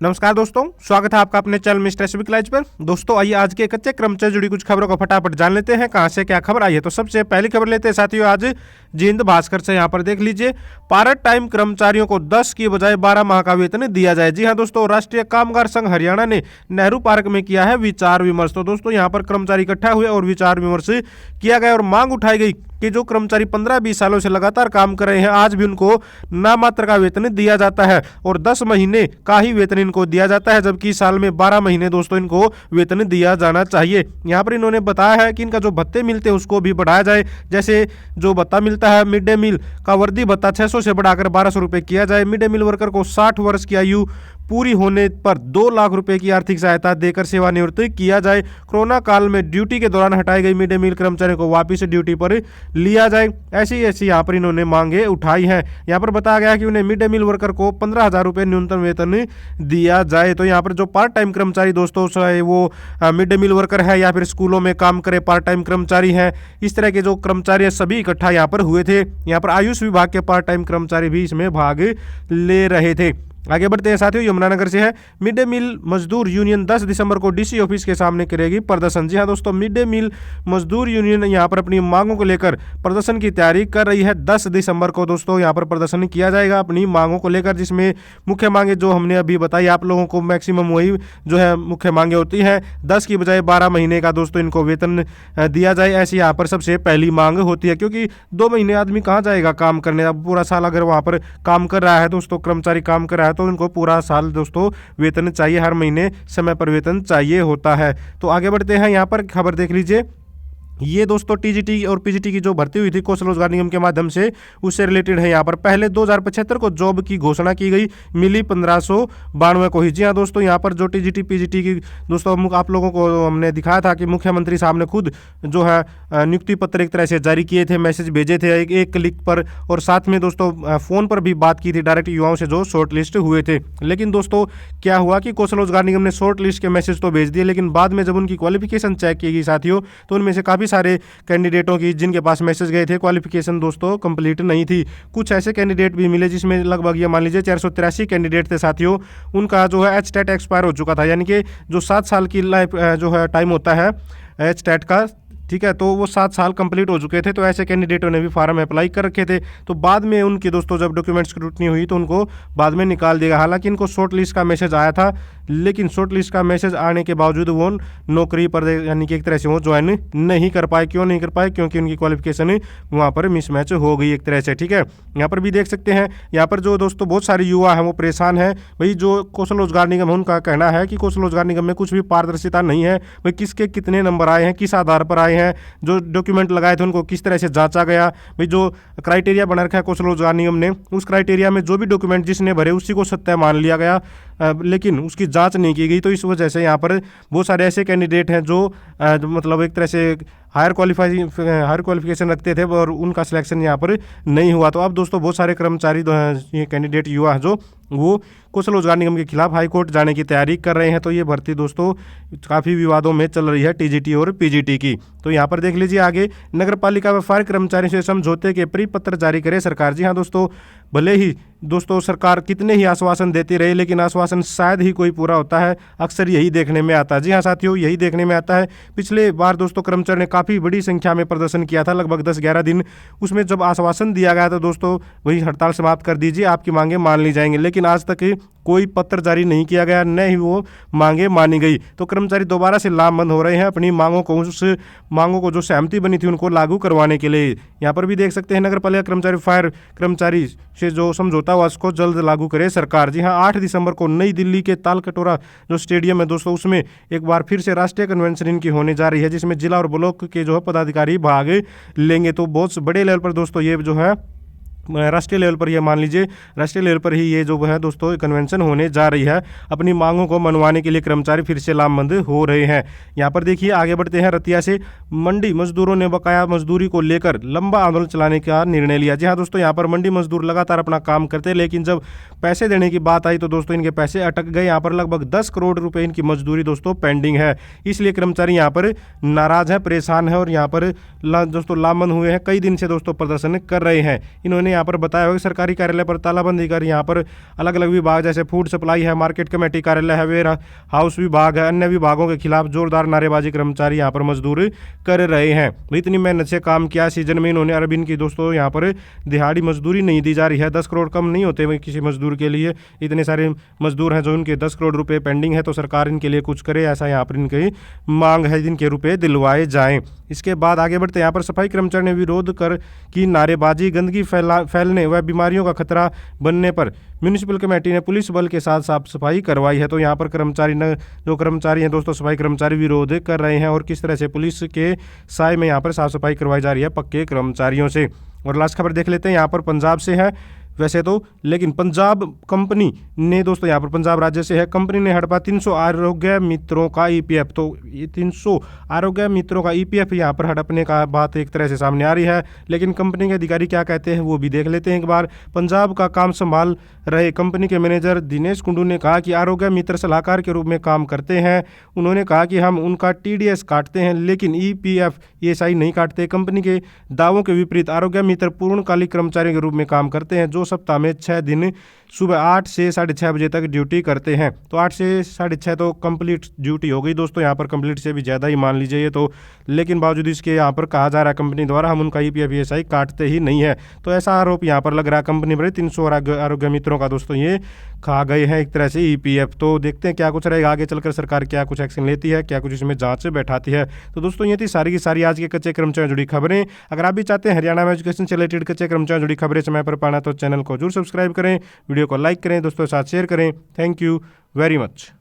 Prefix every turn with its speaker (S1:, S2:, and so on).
S1: नमस्कार दोस्तों, स्वागत है आपका अपने चैनल मिस्टर सिविक लाइफ पर। दोस्तों आइए आज के कच्चे क्रम से जुड़ी कुछ खबरों को फटाफट जान लेते हैं कहां से क्या खबर आई है। तो सबसे पहली खबर लेते हैं साथियों आज जिंद भास्कर से। यहाँ पर देख लीजिए, पार्ट टाइम कर्मचारियों को 10 की बजाय 12 माह का वेतन दिया जाए। जी हाँ दोस्तों, राष्ट्रीय कामगार संघ हरियाणा ने नेहरू पार्क में किया है विचार विमर्श। तो दोस्तों यहाँ पर कर्मचारी इकट्ठा हुए और विचार विमर्श किया गया और मांग उठाई गई कि जो कर्मचारी 15-20 सालों से लगातार काम कर रहे हैं, आज भी उनको नामात्र का वेतन दिया जाता है और 10 महीने का ही वेतन इनको दिया जाता है, जबकि साल में 12 महीने दोस्तों इनको वेतन दिया जाना चाहिए। यहाँ पर इन्होंने बताया है कि इनका जो भत्ते मिलते हैं उसको भी बढ़ाया जाए। जैसे जो भत्ता मिलता है मिड डे मील का वर्दी भत्ता 600 से बढ़ाकर 1200 रुपये किया जाए। मिड डे मील वर्कर को 60 वर्ष की आयु पूरी होने पर 2 लाख रुपए की आर्थिक सहायता देकर सेवानिवृत्त किया जाए। कोरोना काल में ड्यूटी के दौरान हटाई गई मिड डे मील कर्मचारियों को वापस ड्यूटी पर लिया जाए। ऐसी यहाँ पर इन्होंने मांगे उठाई हैं। यहाँ पर बताया गया कि उन्हें मिड डे मील वर्कर को 15,000 रुपये न्यूनतम वेतन दिया जाए। तो यहाँ पर जो पार्ट टाइम कर्मचारी दोस्तों, चाहे वो मिड डे मील वर्कर है या फिर स्कूलों में काम करे पार्ट टाइम कर्मचारी हैं, इस तरह के जो कर्मचारी सभी इकट्ठा यहाँ पर हुए थे। यहाँ पर आयुष विभाग के पार्ट टाइम कर्मचारी भी इसमें भाग ले रहे थे। आगे बढ़ते हैं साथियों, यमुनानगर से है। मिड डे मील मजदूर यूनियन 10 दिसंबर को डीसी ऑफिस के सामने करेगी प्रदर्शन। जी हाँ दोस्तों, मिड डे मील मजदूर यूनियन यहाँ पर अपनी मांगों को लेकर प्रदर्शन की तैयारी कर रही है। 10 दिसंबर को दोस्तों यहाँ पर प्रदर्शन किया जाएगा अपनी मांगों को लेकर, जिसमें मुख्य मांगे जो हमने अभी बताई आप लोगों को, मैक्सिमम वही जो है मुख्य मांगे होती हैं। 10 की बजाय 12 महीने का दोस्तों इनको वेतन दिया जाए, ऐसी यहाँ पर सबसे पहली मांग होती है। क्योंकि 2 महीने आदमी कहाँ जाएगा काम करने, अब पूरा साल अगर वहाँ पर काम कर रहा है दोस्तों, कर्मचारी काम कर रहा है, तो उनको पूरा साल दोस्तों वेतन चाहिए, हर महीने समय पर वेतन चाहिए होता है। तो आगे बढ़ते हैं, यहाँ पर खबर देख लीजिए। ये दोस्तों टीजीटी और पीजीटी की जो भर्ती हुई थी कौशल रोजगार निगम के माध्यम से, उससे रिलेटेड है। यहाँ पर पहले 2075 को जॉब की घोषणा की गई, मिली 1592 को ही। जी हाँ दोस्तों, यहाँ पर जो टीजीटी पीजीटी की दोस्तों आप लोगों को हमने दिखाया था कि मुख्यमंत्री साहब ने खुद जो है नियुक्ति पत्र एक तरह से जारी किए थे, मैसेज भेजे थे एक क्लिक पर, और साथ में दोस्तों फ़ोन पर भी बात की थी डायरेक्ट युवाओं से जो शॉर्ट लिस्ट हुए थे। लेकिन दोस्तों क्या हुआ कि कौशल रोजगार निगम ने शॉर्ट लिस्ट के मैसेज तो भेज दिए, लेकिन बाद में जब उनकी क्वालिफिकेशन चेक की गई साथियों, तो उनमें से काफ़ी सारे कैंडिडेटों की जिनके पास मैसेज गए थे क्वालिफिकेशन दोस्तों कंप्लीट नहीं थी। कुछ ऐसे कैंडिडेट भी मिले जिसमें लगभग ये मान लीजिए 483 कैंडिडेट थे साथियों, उनका जो है एच टेट एक्सपायर हो चुका था। यानी कि जो 7 साल की लाइफ जो है टाइम होता है एच टेट का, ठीक है, तो वो 7 साल कंप्लीट हो चुके थे। तो ऐसे कैंडिडेटों ने भी फार्म अप्लाई कर रखे थे। तो बाद में उनकी दोस्तों जब डॉक्यूमेंट स्क्रूटनी हुई तो उनको बाद में निकाल दिया। हालांकि इनको शॉर्ट लिस्ट का मैसेज आया था, लेकिन शॉर्ट लिस्ट का मैसेज आने के बावजूद वो नौकरी पर यानी कि एक तरह से वो ज्वाइन नहीं कर पाए। क्यों नहीं कर पाए? क्योंकि उनकी क्वालिफिकेशन वहाँ पर मिसमैच हो गई एक तरह से, ठीक है। यहाँ पर भी देख सकते हैं, यहाँ पर जो दोस्तों बहुत सारे युवा हैं वो परेशान है। भाई जो कौशल रोजगार निगम है उनका कहना है कि कौशल रोजगार निगम में कुछ भी पारदर्शिता नहीं है। भाई किसके कितने नंबर आए हैं, किस आधार पर आए हैं, जो डॉक्यूमेंट लगाए थे उनको किस तरह से जांचा गया। भाई जो क्राइटेरिया बना रखा है कौशल रोजगार निगम ने, उस क्राइटेरिया में जो भी डॉक्यूमेंट जिसने भरे उसी को सत्य मान लिया गया, लेकिन उसकी जांच नहीं की गई। तो इस वजह से यहाँ पर बहुत सारे ऐसे कैंडिडेट हैं जो मतलब एक तरह से हायर क्वालिफिकेशन रखते थे और उनका सिलेक्शन यहाँ पर नहीं हुआ। तो अब दोस्तों बहुत सारे कर्मचारी ये कैंडिडेट युवा हैं जो वो कौशल रोजगार निगम के खिलाफ हाई कोर्ट जाने की तैयारी कर रहे हैं। तो ये भर्ती दोस्तों काफ़ी विवादों में चल रही है टीजीटी और पीजीटी की। तो यहाँ पर देख लीजिए आगे, नगर पालिका व्यापार कर्मचारियों से समझौते के परिपत्र जारी करे सरकार। जी हाँ दोस्तों, भले ही दोस्तों सरकार कितने ही आश्वासन देती रही, लेकिन आश्वासन शायद ही कोई पूरा होता है। अक्सर यही देखने में आता है। जी हाँ साथियों, यही देखने में आता है। पिछले बार दोस्तों कर्मचारियों ने काफ़ी बड़ी संख्या में प्रदर्शन किया था, लगभग 10-11 दिन। उसमें जब आश्वासन दिया गया था दोस्तों वही हड़ताल समाप्त कर दीजिए, आपकी मांगे मान ली जाएंगी, लेकिन आज तक कोई पत्र जारी नहीं किया गया, न ही वो मांगे मानी गई। तो कर्मचारी दोबारा से लामबंद हो रहे हैं अपनी मांगों को, उस मांगों को जो सहमति बनी थी उनको लागू करवाने के लिए। यहाँ पर भी देख सकते हैं, नगर पालिका कर्मचारी फायर कर्मचारी से जो समझौता हुआ उसको जल्द लागू करे सरकार। जी हाँ, 8 दिसंबर को नई दिल्ली के तालकटोरा जो स्टेडियम है दोस्तों, उसमें एक बार फिर से राष्ट्रीय कन्वेंशन इनकी होने जा रही है, जिसमें जिला और ब्लॉक के जो है पदाधिकारी भाग लेंगे। तो बहुत बड़े लेवल पर दोस्तों ये जो है राष्ट्रीय लेवल पर, ये मान लीजिए राष्ट्रीय लेवल पर ही ये जो है दोस्तों कन्वेंशन होने जा रही है। अपनी मांगों को मनवाने के लिए कर्मचारी फिर से लामबंद हो रहे हैं। यहाँ पर देखिए आगे बढ़ते हैं, रतिया से मंडी मजदूरों ने बकाया मजदूरी को लेकर लंबा आंदोलन चलाने का निर्णय लिया। जी हाँ दोस्तों, यहाँ पर मंडी मजदूर लगातार अपना काम करते, लेकिन जब पैसे देने की बात आई तो दोस्तों इनके पैसे अटक गए। यहाँ पर लगभग 10 करोड़ रुपए इनकी मजदूरी दोस्तों पेंडिंग है। इसलिए कर्मचारी यहाँ पर नाराज है, परेशान है और यहाँ पर दोस्तों लामबंद हुए हैं। कई दिन से दोस्तों प्रदर्शन कर रहे हैं। इन्होंने यहाँ पर बताया हुआ कि सरकारी कार्यालय पर तालाबंदी कर यहाँ पर अलग अलग विभाग जैसे फूड सप्लाई है, मार्केट कमेटी कार्यालय है, वेयर हाउस विभाग है, अन्य विभागों के खिलाफ जोरदार नारेबाजी कर्मचारी यहाँ पर मजदूर कर रहे हैं। इतनी मेहनत से काम किया सीजन में इन्होंने, अब इनकी दोस्तों यहाँ पर दिहाड़ी मजदूरी नहीं दी जा रही है। 10 करोड़ कम नहीं होते वही किसी मजदूर के लिए, इतने सारे मजदूर हैं जो उनके 10 करोड़ रुपए पेंडिंग है, तो सरकार इनके लिए कुछ करे, ऐसा यहाँ पर इनकी मांग है, जिनके रुपए दिलवाए जाएं। इसके बाद आगे बढ़ते यहाँ पर सफाई कर्मचारी ने विरोध कर की नारेबाजी, गंदगी फैलने व बीमारियों का खतरा बनने पर म्यूनिसिपल कमेटी ने पुलिस बल के साथ साफ सफाई करवाई है। तो यहाँ पर जो कर्मचारी हैं दोस्तों, सफाई कर्मचारी विरोध कर रहे हैं और किस तरह से पुलिस के साय में यहाँ पर साफ सफाई करवाई जा रही है पक्के कर्मचारियों से। और लास्ट खबर देख लेते हैं, यहाँ पर पंजाब से है वैसे तो, लेकिन पंजाब कंपनी ने दोस्तों यहाँ पर पंजाब राज्य से है, कंपनी ने हड़पा 300 आरोग्य मित्रों का ईपीएफ। तो ये 300 आरोग्य मित्रों का ईपीएफ यहाँ पर हड़पने का बात एक तरह से सामने आ रही है, लेकिन कंपनी के अधिकारी क्या कहते हैं वो भी देख लेते हैं एक बार। पंजाब का काम संभाल रहे कंपनी के मैनेजर दिनेश कुंडू ने कहा कि आरोग्य मित्र सलाहकार के रूप में काम करते हैं। उन्होंने कहा कि हम उनका टीडीएस काटते हैं लेकिन ईपीएफ ईएसआई नहीं काटते। कंपनी के दावों के विपरीत आरोग्य मित्र पूर्णकालिक कर्मचारी के रूप में काम करते हैं जो सप्ताह में 6 दिन सुबह 8 से 6:30 बजे तक ड्यूटी करते हैं। तो 8 से 6:30 तो कंप्लीट ड्यूटी हो गई दोस्तों, यहाँ पर कंप्लीट से भी ज़्यादा ही मान लीजिए ये तो, लेकिन बावजूद इसके यहाँ पर कहा जा रहा है कंपनी द्वारा हम उनका ईपीएफ ईएसआई काटते ही नहीं है। तो ऐसा आरोप यहाँ पर लग रहा है कंपनी पर। 300 आरोग्य मित्रों का दोस्तों ये खा गए हैं एक तरह से ईपीएफ। तो देखते हैं क्या कुछ रहेगा आगे चलकर, सरकार क्या कुछ एक्शन लेती है, क्या कुछ इसमें जांच बैठाती है। तो दोस्तों ये थी सारी की सारी आज के कच्चे कर्मचारियों जुड़ी खबरें। अगर आप भी चाहते हैं हरियाणा में एजुकेशन से रिलेटेड कच्चे कर्मचारियों जुड़ी खबरें समय पर पाना तो चैनल को जरूर सब्सक्राइब करें, वीडियो को लाइक करें, दोस्तों के साथ शेयर करें। Thank you very much.